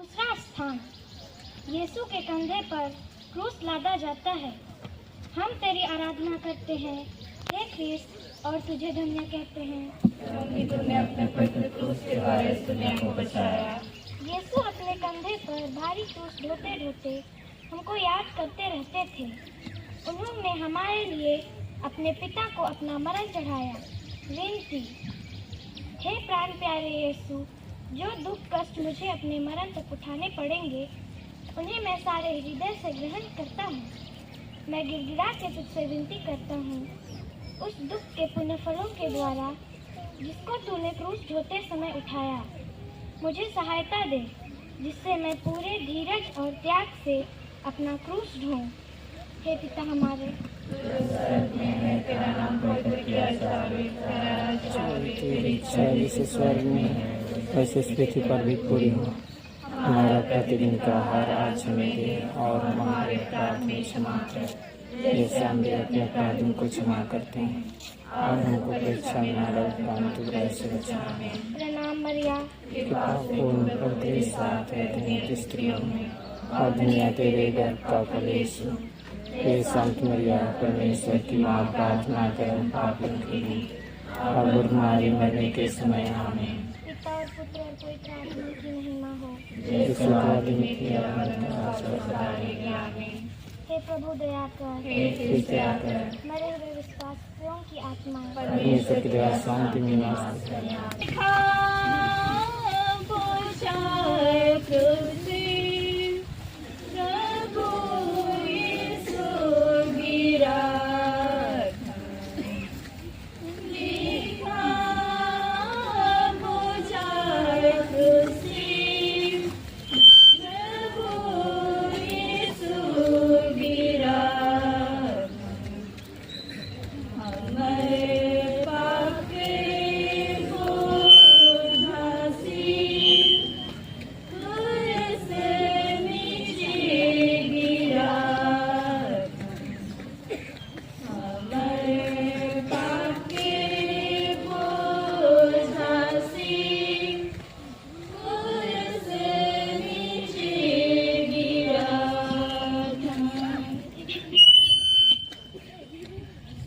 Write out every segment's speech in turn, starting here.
दूसरा स्थान। यीशु के कंधे पर क्रूस लादा जाता है। हम तेरी आराधना करते हैं हे ख्रीस्त और तुझे धन्य कहते हैं क्योंकि तुमने अपने पवित्र क्रूस के द्वारा इस दुनिया को बचाया। यीशु अपने कंधे पर भारी क्रूस ढोते ढोते हमको याद करते रहते थे। उन्होंने हमारे लिए अपने पिता को अपना मरण चढ़ाया। विनती, हे प्राण प्यारे यीशु, जो दुख कष्ट मुझे अपने मरण तक उठाने पड़ेंगे उन्हें मैं सारे हृदय से ग्रहण करता हूँ। मैं गिड़गिड़ा के तुझसे विनती करता हूँ, उस दुख के पुण्य फलों के द्वारा जिसको तूने क्रूस ढोते समय उठाया, मुझे सहायता दे जिससे मैं पूरे धीरज और त्याग से अपना क्रूस ढोऊं। हे पिता हमारे, तेरा नाम पवित्र किया जावे, तेरा राज्य आवे, तेरी इच्छा जैसे स्वर्ग में है वैसे इस पृथ्वी पर भी पूरी हो। हमारा प्रतिदिन का आहार आज हमें दे और हमारे अपराध में क्षमा कर जैसे हम भी अपने अपराधियों को क्षमा करते हैं, और हमको परीक्षा में न डाल परंतु बुराई से बचाना। प्रणाम मरिया, कृपा पूर्ण प्रभु तेरे साथ है, धन्य स्त्रियों में और धन्य तेरे गर्भ का फल यीशु। हे संत मरिया, परमेश्वर की माँ, प्रार्थना कर पापियों के लिए और हमारी मरने के समय आमीन। पिता और पुत्र और पवित्र आत्मा की महिमा हो। जैसे आदि में किया सदा रहेगी, आमीन। हे प्रभु दया कर, हे ख्रीस्त दया कर, मरे हुए विश्वासियों की आत्माएं परमेश्वर की दया शांति में नाश करे।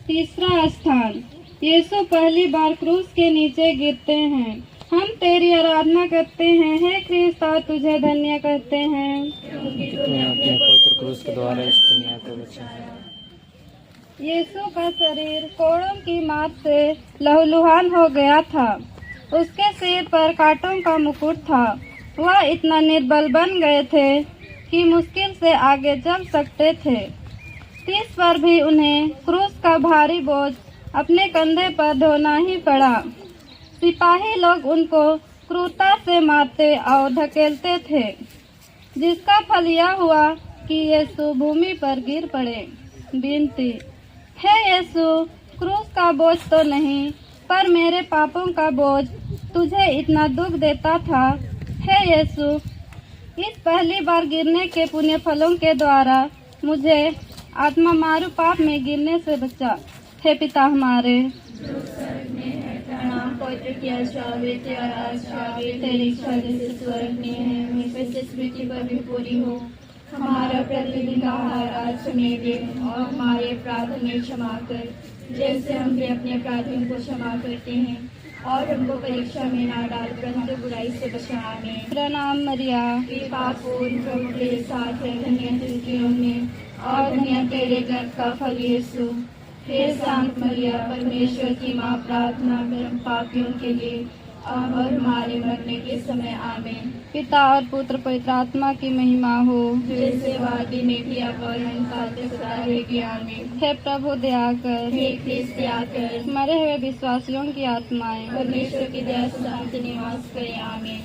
तीसरा स्थान। यीशु पहली बार क्रूस के नीचे गिरते हैं। हम तेरी आराधना करते हैं हे ख्रीस्त और तुझे धन्य कहते हैं कि तूने अपने पवित्र क्रूस के द्वारा इस दुनिया को बचाया। यीशु का शरीर कोड़ों की मार से लहूलुहान हो गया था। उसके सिर पर कांटों का मुकुट था। वह इतना निर्बल बन गए थे कि मुश्किल से आगे चल सकते थे। इस पर भी उन्हें क्रूस का भारी बोझ अपने कंधे पर ढोना ही पड़ा। सिपाही लोग उनको क्रूरता से मारते और धकेलते थे, जिसका फल यह हुआ कि यीशु भूमि पर गिर पड़े। विनती, हे यीशु, क्रूस का बोझ तो नहीं पर मेरे पापों का बोझ तुझे इतना दुख देता था। हे यीशु, इस पहली बार गिरने के पुण्य फलों के द्वारा मुझे आत्मा मारू पाप में गिरने से बचा। हे पिता हमारे, तेरा नाम पवित्र किया जावे, तेरा राज्य आवे, तेरी इच्छा जैसे स्वर्ग में है वैसे इस पृथ्वी पर भी पूरी हो। हमारा प्रतिदिन का आहार आज हमें दे और हमारे अपराध में क्षमा कर जैसे हम भी अपने अपराधियों को क्षमा करते हैं, और हमको परीक्षा में ना डाल परंतु बुराई से बचा। आमीन। प्रणाम मरिया, कृपा पूर्ण प्रभु तेरे साथ है, धन्य स्त्रियों में और धन्य तेरे गर्भ का फल यीशु। हे शांत मरिया, परमेश्वर की माँ, प्रार्थना कर पापियों के लिए अब और हमारे मरने के समय। आमीन। पिता और पुत्र पवित्र आत्मा की महिमा हो। जैसे वादी में भी अब और काल तक सदा रहेगी। आमीन। हे प्रभु दया कर, हे ख्रीस्त दया कर, मरे हुए विश्वासियों की आत्माएं परमेश्वर की दया से शांति निवास करे। आमीन।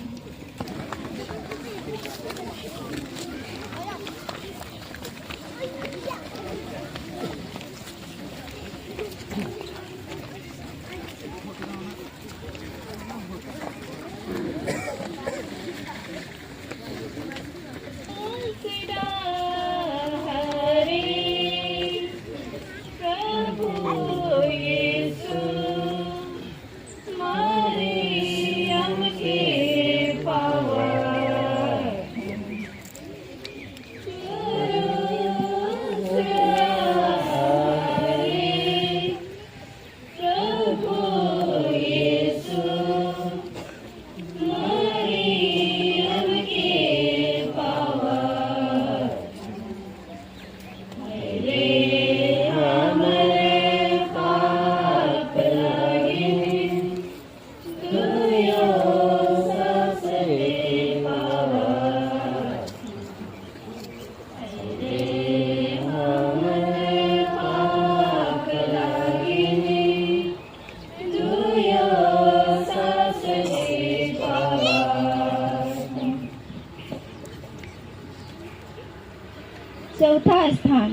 चौथा स्थान,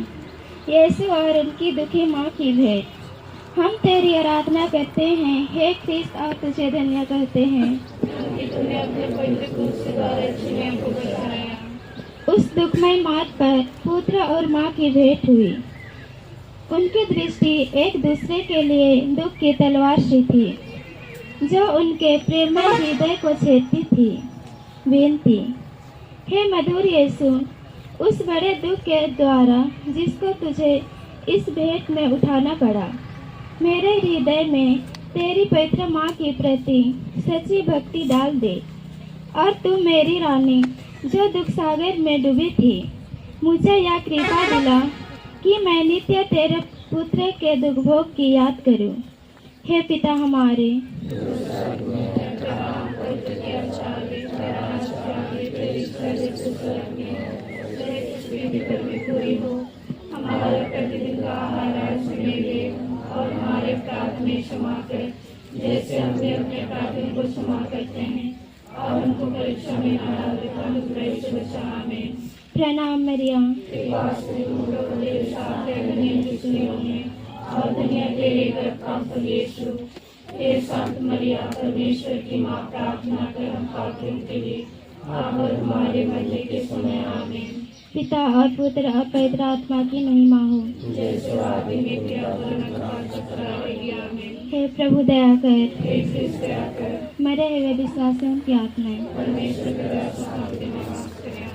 यीशु और उनकी दुखी माँ की भेंट। हम तेरी आराधना करते हैं हे ख्रिस्त और तुझे धन्य कहते हैं क्योंकि तूने अपने पवित्र क्रूस के द्वारा इसलिए हमको बचाया। उस दुखमय मार्ग पर पुत्र और माँ की भेंट हुई। उनकी दृष्टि एक दूसरे के लिए दुख की तलवार सी थी जो उनके प्रेममय हृदय को छेदती थी। विनती, हे मधुर यीशु, उस बड़े दुख के द्वारा जिसको तुझे इस भेंट में उठाना पड़ा, मेरे हृदय में तेरी पवित्र माँ के प्रति सच्ची भक्ति डाल दे। और तू मेरी रानी जो दुख सागर में डूबी थी, मुझे यह कृपा दिला कि मैं नित्य तेरे पुत्र के दुख भोग की याद करूं। हे पिता हमारे, हमारा प्रतिदिन का आहार आज हमें दे और हमारे अपराध में क्षमा कर जैसे हमने अपने अपराधियों को क्षमा करते हैं और हमको परीक्षा में न डाले परंतु बुराई से बचा। आमीन। प्रणाम मरियम, और दुनिया तेरे गर्भ का फल यीशु। हे संत मरिया, परमेश्वर की माँ, प्रार्थना कर हम पापियों के लिए अब और हमारे मरने के समय। आमीन। पिता और पुत्र और पवित्र आत्मा की महिमा हो, जैसे आदि में भी अब और अनंत काल तक रहेगी। आमीन। हे प्रभु दया कर, हे ख्रिस्त दया कर, मरे हुए विश्वासियों की आत्माएं परमेश्वर के दया से शांति में वास करें।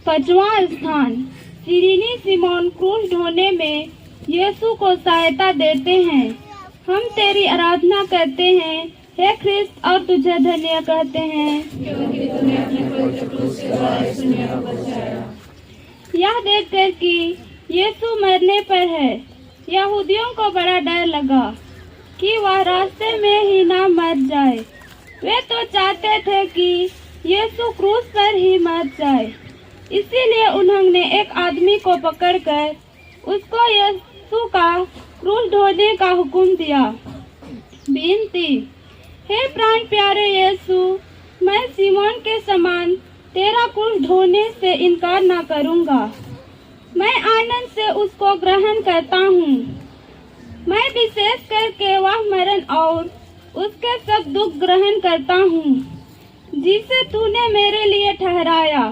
पांचवां स्थान, सिरिनी सिमोन क्रूस ढोने में यीशु को सहायता देते हैं। हम तेरी आराधना करते हैं हे ख्रिस्त और तुझे धन्य कहते हैं क्योंकि तूने अपने पवित्र क्रूस के द्वारा इस दुनिया को बचाया। यह देखकर कि यीशु मरने पर है, यहूदियों को बड़ा डर लगा कि वह रास्ते में ही ना मर जाए। वे तो चाहते थे कि यीशु क्रूस पर ही मर जाए, इसीलिए उन्होंने एक आदमी को पकड़कर उसको यीशु का क्रूस ढोने का हुक्म दिया। विनती, हे प्राण प्यारे यीशु, मैं सिमोन के समान तेरा क्रूस ढोने से इनकार न करूँगा। मैं आनंद से उसको ग्रहण करता हूँ। मैं विशेष करके वह मरण और उसके सब दुख ग्रहण करता हूँ जिसे तूने मेरे लिए ठहराया।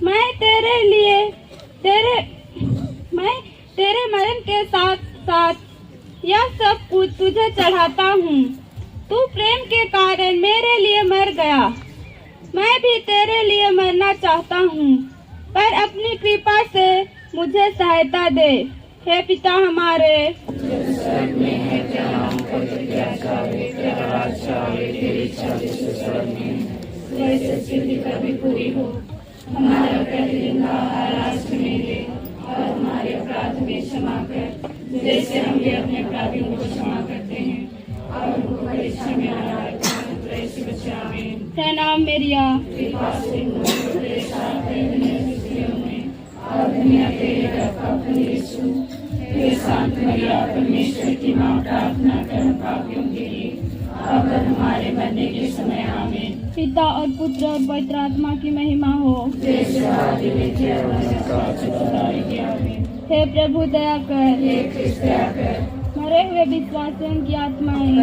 मैं तेरे मरण के साथ साथ यह सब कुछ तुझे चढ़ाता हूँ। तू प्रेम के कारण मेरे लिए मर गया। मैं भी तेरे लिए मरना चाहता हूँ, पर अपनी कृपा से मुझे सहायता दे। हे पिता हमारे, कभी पूरी हो। हमारा प्रतिदिन का आहार आज हमें दे और हमारे अपराध में क्षमा कर जैसे हम भी अपने अपराधियों को क्षमा करते हैं और उनको परीक्षा में न डालें से बचा। आमीन। प्रणाम मेरिया, और दुनिया तेरे गर्भ का फल यीशु। हे शांत मरिया, परमेश्वर की माँ, प्रार्थना कर पापियों के लिए अब हमारे मरने के समय। आमीन। पिता और पुत्र और पवित्र आत्मा की महिमा हो। हे प्रभु दया कर, मरे हुए विश्वासियों की आत्माएं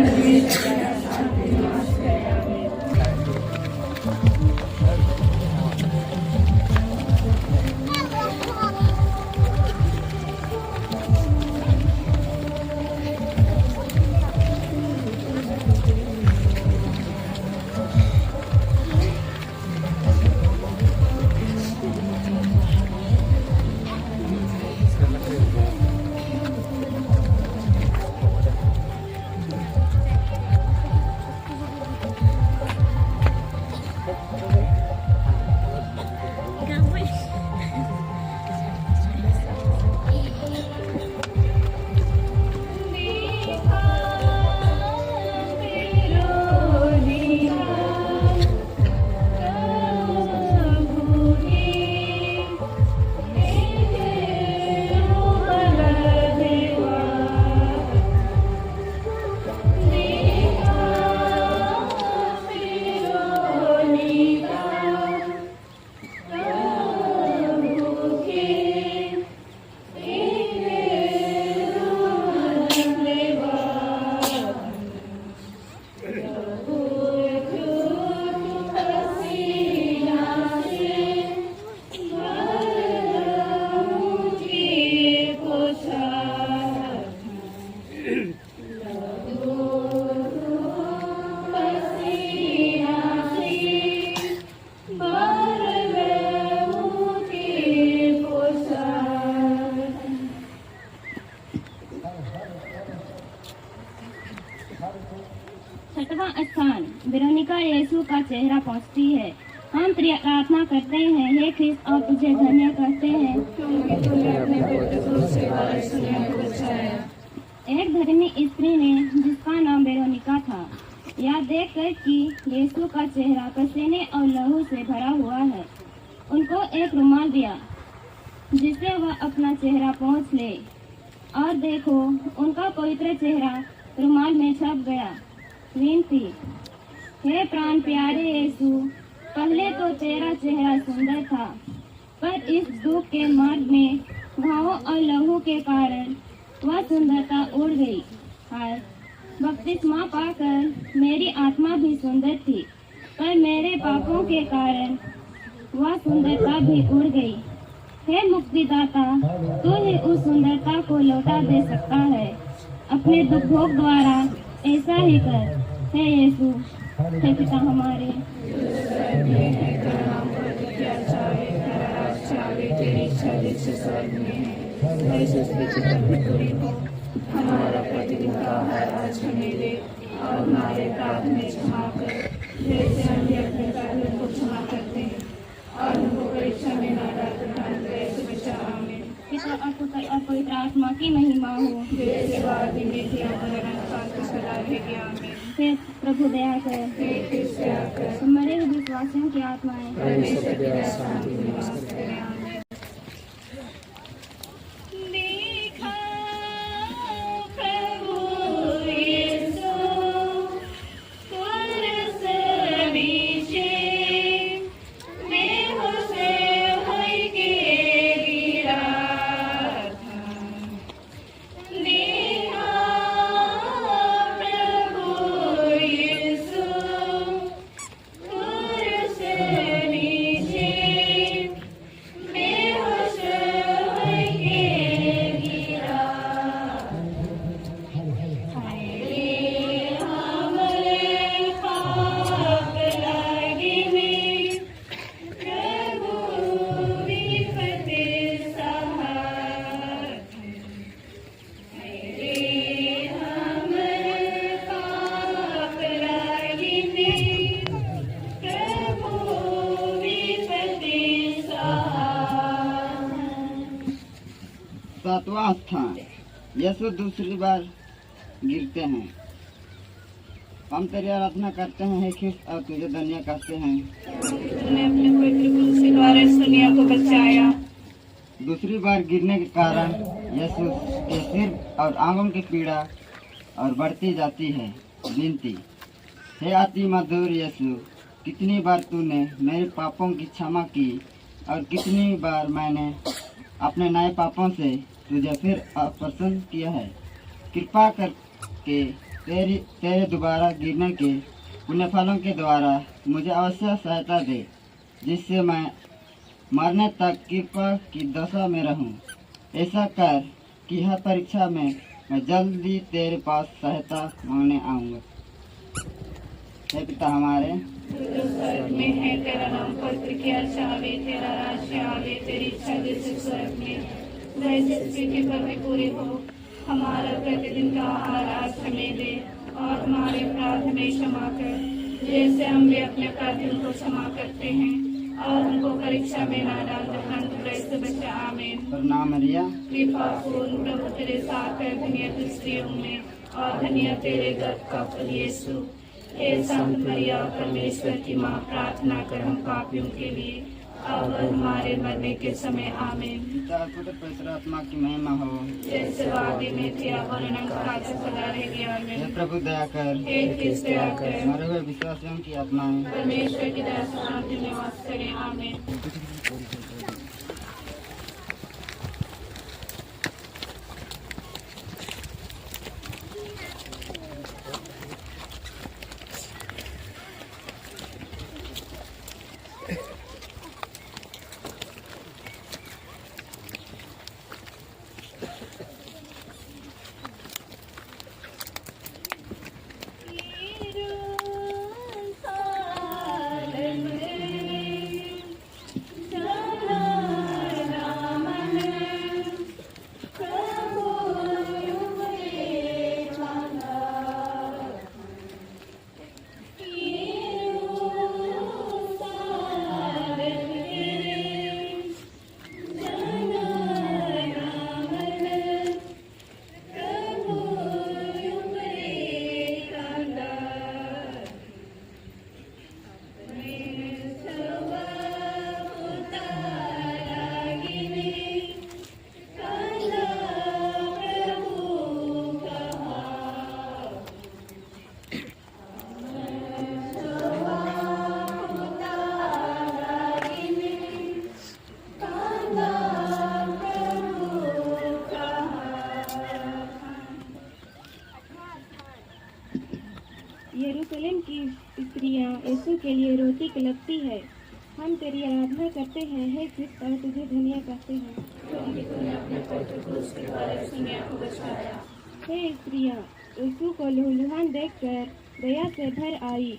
छठवां स्थान वेरोनिका यीशु का चेहरा पहुंचती है। हम प्रार्थना करते हैं, हे ख्रिस्त और तुझे धन्य करते हैं। एक धर्मी स्त्री ने जिसका नाम वेरोनिका था, यह देखकर कि यीशु का चेहरा पसीने और लहू से भरा हुआ है, उनको एक रुमाल दिया जिससे वह अपना चेहरा पोंछ ले। और देखो, उनका पवित्र चेहरा रुमाल में छप गया। विनती, हे प्राण प्यारे यीशु, पहले तो तेरा चेहरा सुंदर था, पर इस दुख के मार्ग में घावों और लहू के कारण वह सुंदरता उड़ गई। और बपतिस्मा पाकर मेरी आत्मा भी सुंदर थी, पर मेरे पापों के कारण वह सुंदरता भी उड़ गई। हे मुक्तिदाता, तू ही उस सुंदरता को लौटा दे सकता है। अपने दुख भोग द्वारा ऐसा ही कर, हे यीशु। हे पिता हमारे, हमारा प्रतिदिन का आहार आज हमें दे और हमारे अपराध में क्षमा कर, जैसे हम भी अपने अपराधियों को क्षमा करते हैं, और हमको परीक्षा में न डाल ऐसे बचा। आमीन। पिता और पुत्र और पवित्र आत्मा की महिमा हो। जैसे वादी में थी सदा रहेगी। आमीन। हे प्रभु दया कर, मरे हुए विश्वासियों की आत्माएं सातवां स्थान यीशु दूसरी बार गिरते हैं। हम तेरी आराधना करते हैं, हे ख्रिस्त, और तुझे धन्य कहते हैं। तूने अपने पवित्र पुत्र से द्वारा इस दुनिया को बचाया। दूसरी बार गिरने के कारण यीशु के सिर और आंगों की पीड़ा और बढ़ती जाती है। विनती, हे अति मधुर यीशु, कितनी बार तूने मेरे पापों की क्षमा की और कितनी बार मैंने अपने नए पापों से तुझे फिर अप्रसन्न किया है। कृपा करके तेरे दोबारा गिरने के पुण्य फलों के द्वारा मुझे अवश्य सहायता दे, जिससे मैं मरने तक कृपा की दशा में रहूं। ऐसा कर कि हर परीक्षा में मैं जल्दी तेरे पास सहायता मांगने आऊंगा। हे पिता हमारे स्वर्ग में है, तेरा नाम पवित्र किया जावे, तेरा राज्य आवे, तेरी इच्छा जैसे स्वर्ग में वैसे पृथ्वी पर भी पूरी हो। हमारा प्रतिदिन का आहार आज हमें दे, और हमारे अपराध हमें क्षमा कर, जैसे हम भी अपने अपराधियों को क्षमा करते हैं, और हमको परीक्षा में ना डाल, परंतु से बचा। आमीन। प्रणाम मरिया, कृपा पूर्ण, प्रभु तेरे साथ है, धन्य तू स्त्रियों में, और धन्य तेरे गर्भ का फल यीशु। हे संत मरिया, परमेश्वर की माँ, प्रार्थना कर हम पापियों के लिए, अब और हमारे मरने के समय। आमीन। पिता पुत्र पवित्र आत्मा की महिमा हो, जैसे वादी में थी, अब और अनंत काल से सदा रहेगी। हे आमीन। प्रभु दया कर, हे कृष्ण दया कर, मरे हुए विश्वासियों की आत्माएं परमेश्वर की दया से शांति में वास करें। आमीन। यरूशलेम की स्त्रियां यीशु के लिए रोटी कलपती है। हम तेरी आराधना करते हैं, हे क्रिस्त, और तुझे धन्य कहते हैं। हे स्त्रियां यीशु को लहूलुहान देखकर दया से भर आई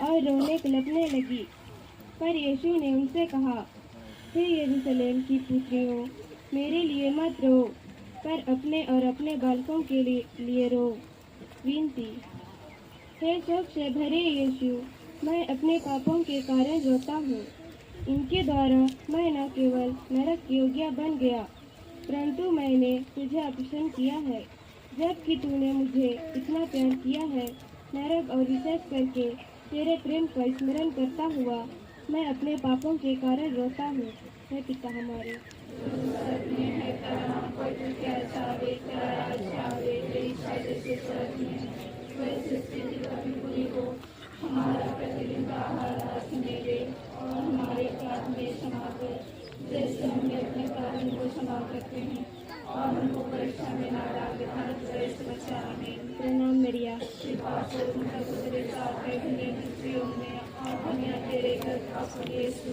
और रोने कलपने लगी। पर यीशु ने उनसे कहा, हे यरूशलेम की पुत्रियों, मेरे लिए मत रो, पर अपने और अपने बालकों के लिए रो। विनती। हे शोक से भरे यीशु, मैं अपने पापों के कारण रोता हूँ। इनके द्वारा मैं न केवल नरक योग्य बन गया, परंतु मैंने तुझे अप्रसन्न किया है। जबकि तूने मुझे इतना प्यार किया है, नरक और विशेष करके तेरे प्रेम का स्मरण करता हुआ मैं अपने पापों के कारण रोता हूँ। हे पिता हमारे हमारा प्रतिदिन का आहार आज हमें दे, और हमारे अपराध में क्षमा कर, जैसे हम अपने अपराधियों को क्षमा करते हैं, और हमको परीक्षा में ना डाल, परंतु से बचा। आमीन। प्रणाम मरिया, कृपा पूर्ण, प्रभु तेरे साथ है, धन्य तू स्त्रियों में, और धन्य तेरे गर्भ का फल यीशु।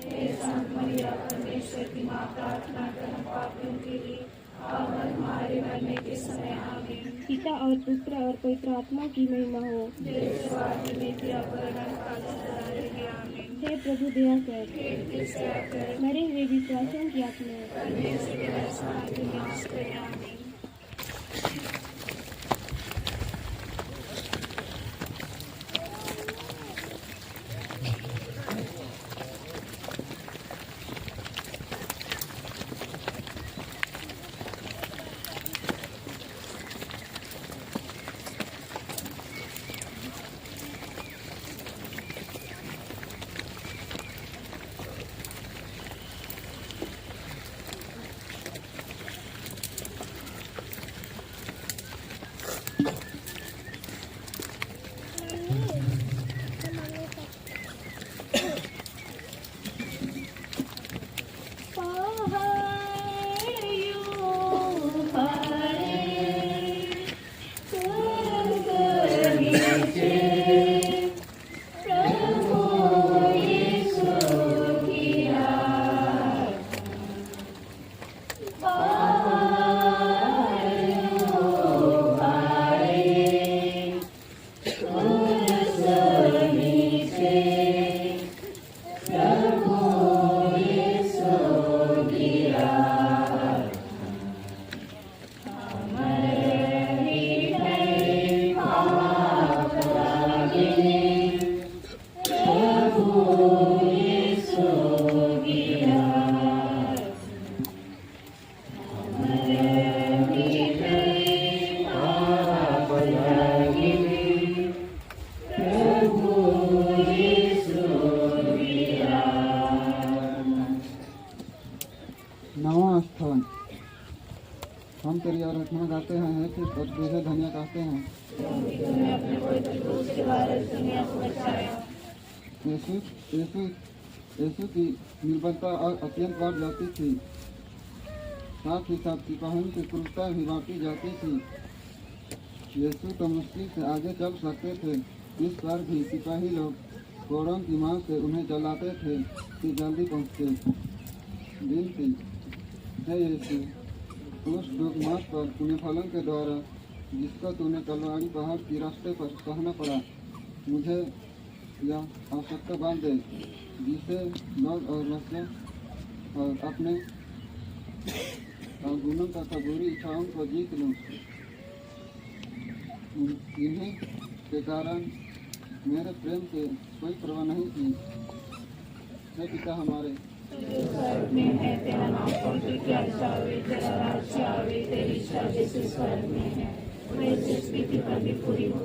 हे संत मरिया, परमेश्वर की माँ, प्रार्थना कर हम पापियों के लिए, और हमारे मरने के समय। आमीन। पिता और पुत्र और पवित्र आत्मा की महिमा हो। जैसे वादी में थी, अब और अनंत काल से सदा रहेगी। आमीन। हे प्रभु दया कर, हे कृष्ण दया कर, मरे हुए विश्वासियों की आत्माएं परमेश्वर के दया से शांति में वास करें। आमीन। नवा स्थान। हम तेरी आराधना गाते हैं, हे कि और तुझे धन्य कहते हैं। यीशु यीशु यीशु की निर्बलता और अत्यंत बढ़ जाती थी, साथ ही साथ सिपाहियों की क्रूरता भी बांटी जाती थी। यीशु तो मुश्किल से आगे चल सकते थे, इस पर भी सिपाही लोग कोड़ों की मार से उन्हें जलाते थे कि जल्दी पहुँचते। विनती है यीशु, उस दुख मार्ग पर उन्हें फलन के द्वारा जिसका तूने कलवारी पहाड़ की रास्ते पर सहना पड़ा, मुझे यह आवश्यकता बांध दे जिसे नौज और नस्लों और अपने गुणों तथा बुरी इच्छाओं को जीत लूँ। इन्हीं के कारण मेरे प्रेम के कोई परवाह नहीं की। हे पिता हमारे, स्वर्ग में है, तेरा नाम पवित्र किया जावे, तेरा राज्य आवे, तेरी इच्छा जैसे स्वर्ग में है वैसे इस पृथ्वी पर भी पूरी हो।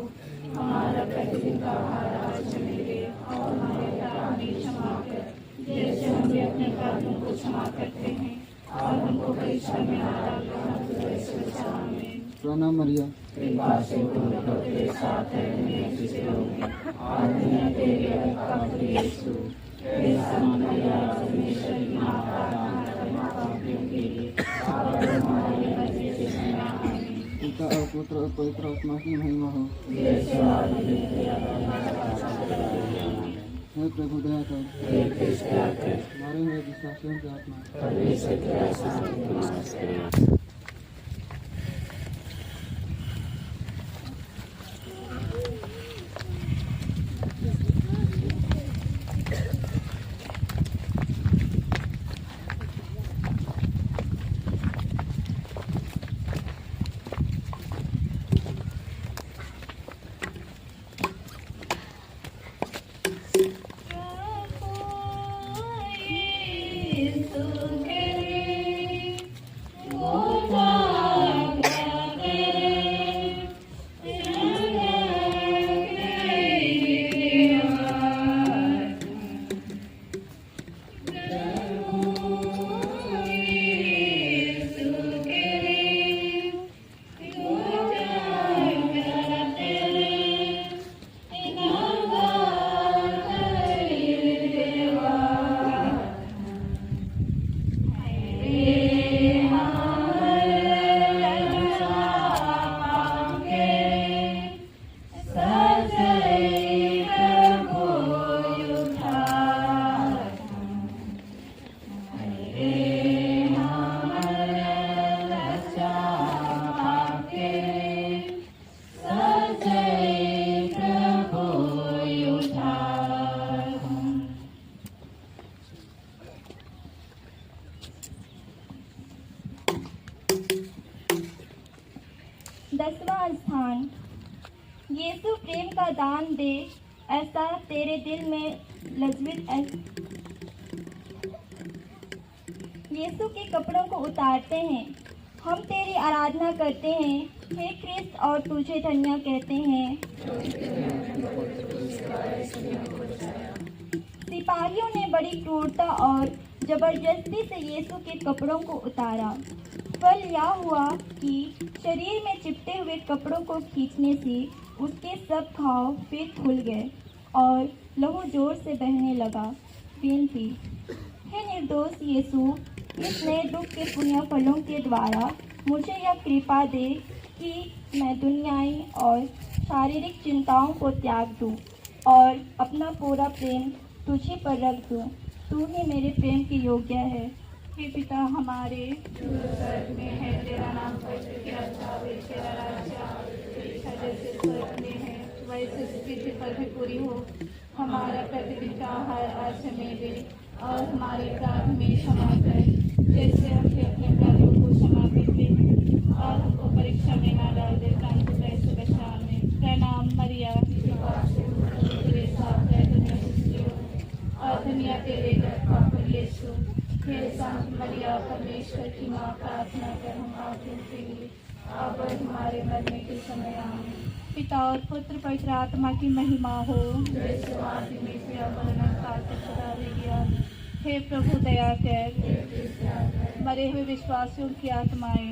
हमारा प्रतिदिन का आहार आज हमें दे, और हमारे अपराध हमें क्षमा कर जैसे हम भी अपने अपराधियों को क्षमा करते हैं, और हमको परीक्षा में न डालना वैसे बचा। आमीन। प्रणाम मरिया, कृपा से पूर्ण हो, तेरे साथ है दुनिया जिसे होगी, और दुनिया तेरे का यीशु तेरे समान दया परमेश्वर की माता प्रार्थना पापियों के लिए, और हमारे मरने के समय। आमीन। पिता और पुत्र और पवित्र आत्मा की महिमा हो। जैसे आदि में तेरा हे प्रभु दया कर, मारे हुए विश्वासियों की आत्मा परमेश्वर की आशीष करे। दसवां स्थान। यीशु प्रेम का दान दे, ऐसा तेरे दिल में लज्जित यीशु के कपड़ों को उतारते हैं। हम तेरी आराधना करते हैं, हे क्रिस्त, और तुझे धन्य कहते हैं। सिपाहियों ने बड़ी क्रूरता और जबरदस्ती से यीशु के कपड़ों को उतारा। फल यह हुआ कि शरीर में चिपटे हुए कपड़ों को खींचने से उसके सब घाव फिर खुल गए और लहू जोर से बहने लगा। विनती हे निर्दोष यीशु, इस नए दुख के पुण्य फलों के द्वारा मुझे यह कृपा दे कि मैं दुनियाई और शारीरिक चिंताओं को त्याग दूं और अपना पूरा प्रेम तुझे पर रख दूं। तू ही मेरे प्रेम की योग्य है। हे पिता हमारे जो स्वर्ग में है, तेरा नाम पवित्र किया जावे, तेरा राज्य आवे, तेरी इच्छा जैसे स्वर्ग में है वैसे पृथ्वी पर भी पूरी हो। हमारा प्रतिदिन का आहार आज हमें दे और हमारे अपराध में क्षमा कर, जैसे हम भी अपने अपराधियों को क्षमा करते हैं, और हमको परीक्षा में न डाल दे, परंतु कैसे बचा हमें। प्रणाम मरिया, तेरे साथ है दुनिया की स्त्रियों में, और दुनिया तेरे गर्भ का यीशु। हे संत मरिया, परमेश्वर की माँ, प्रार्थना कर हम पापियों के लिए, अब और हमारे मरने के समय आमीन। पिता और पुत्र पवित्र आत्मा की महिमा हो, जैसे आदि में से अब और अनंत काल तक सदा रहेगी। हे प्रभु दया कर, मरे हुए विश्वासियों की आत्माएं